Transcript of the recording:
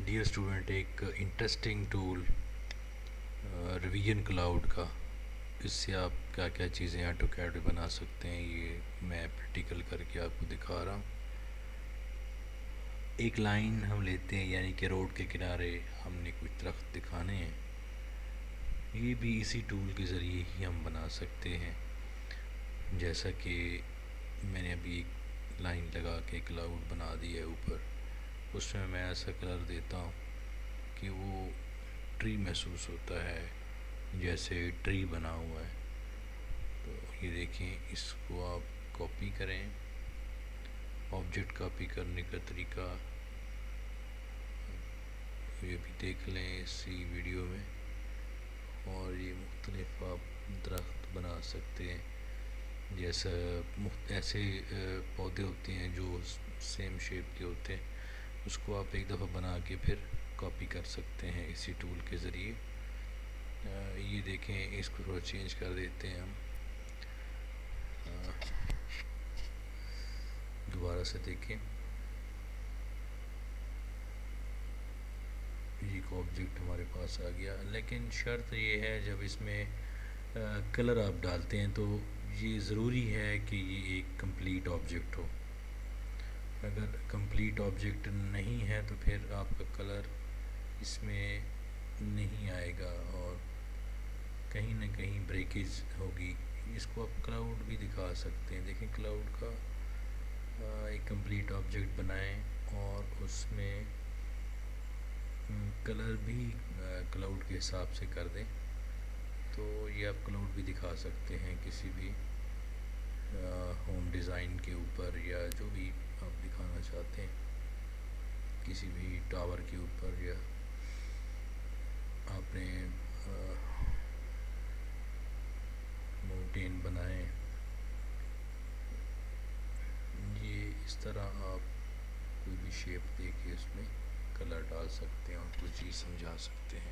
Dear student, ایک interesting tool revision cloud کا، اس سے آپ کیا کیا چیزیں آٹو کیڈ میں بنا سکتے ہیں، یہ میں پریکٹیکل کر کے آپ کو دکھا رہا ہوں۔ ایک لائن ہم لیتے ہیں، یعنی کہ روڈ کے کنارے ہم نے کچھ درخت دکھانے ہیں، یہ بھی اسی ٹول کے ذریعے ہی ہم بنا سکتے ہیں۔ جیسا کہ میں نے ابھی ایک لائن لگا کے کلاؤڈ بنا دیا ہے اوپر، اس میں ایسا کلر دیتا ہوں کہ وہ ٹری محسوس ہوتا ہے، جیسے ٹری بنا ہوا ہے۔ تو یہ دیکھیں، اس کو آپ کاپی کریں۔ آبجیکٹ کاپی کرنے کا طریقہ یہ بھی دیکھ لیں اسی ویڈیو میں، اور یہ مختلف آپ درخت بنا سکتے ہیں۔ جیسا ایسے پودے ہوتے ہیں جو سیم شیپ کے ہوتے ہیں، اس کو آپ ایک دفعہ بنا کے پھر کاپی کر سکتے ہیں اسی ٹول کے ذریعے۔ یہ دیکھیں، اس کو تھوڑا چینج کر دیتے ہیں ہم، دوبارہ سے دیکھیں۔ ایک آبجیکٹ ہمارے پاس آ گیا، لیکن شرط یہ ہے جب اس میں کلر آپ ڈالتے ہیں تو یہ ضروری ہے کہ یہ ایک کمپلیٹ آبجیکٹ ہو۔ اگر کمپلیٹ آبجیکٹ نہیں ہے تو پھر آپ کا کلر اس میں نہیں آئے گا اور کہیں نہ کہیں بریکیج ہوگی۔ اس کو آپ کلاؤڈ بھی دکھا سکتے ہیں۔ دیکھیں، کلاؤڈ کا ایک کمپلیٹ آبجیکٹ بنائیں اور اس میں کلر بھی کلاؤڈ کے حساب سے کر دیں، تو یہ آپ کلاؤڈ بھی دکھا سکتے ہیں کسی بھی ہوم ڈیزائن کے اوپر، یا جو بھی آپ دکھانا چاہتے ہیں، کسی بھی ٹاور کے اوپر، یا آپ نے ماؤنٹین بنائیں۔ یہ اس طرح آپ کوئی بھی شیپ دے کے اس میں کلر ڈال سکتے ہیں اور کوئی چیز سمجھا سکتے ہیں۔